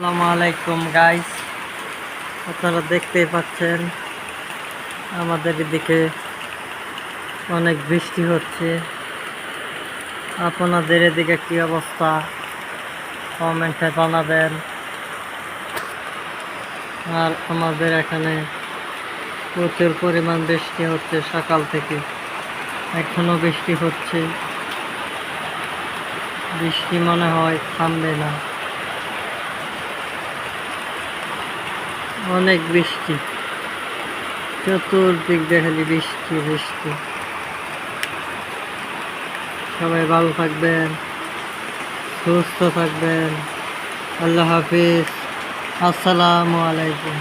আসসালামু আলাইকুম গাইস, আপনারা দেখতেই পাচ্ছেন আমাদের এদিকে অনেক বৃষ্টি হচ্ছে। আপনাদের এদিকে কি অবস্থা কমেন্টে জানাবেন। আর আমাদের এখানে প্রচুর পরিমাণ বৃষ্টি হচ্ছে, সকাল থেকে এখনো বৃষ্টি হচ্ছে। বৃষ্টি মনে হয় থামবে না, অনেক বৃষ্টি, চতুর্দিক দেখলি বৃষ্টি বৃষ্টি। সবাই ভালো থাকবেন, সুস্থ থাকবেন। আল্লাহ হাফিজ, আসসালামু আলাইকুম।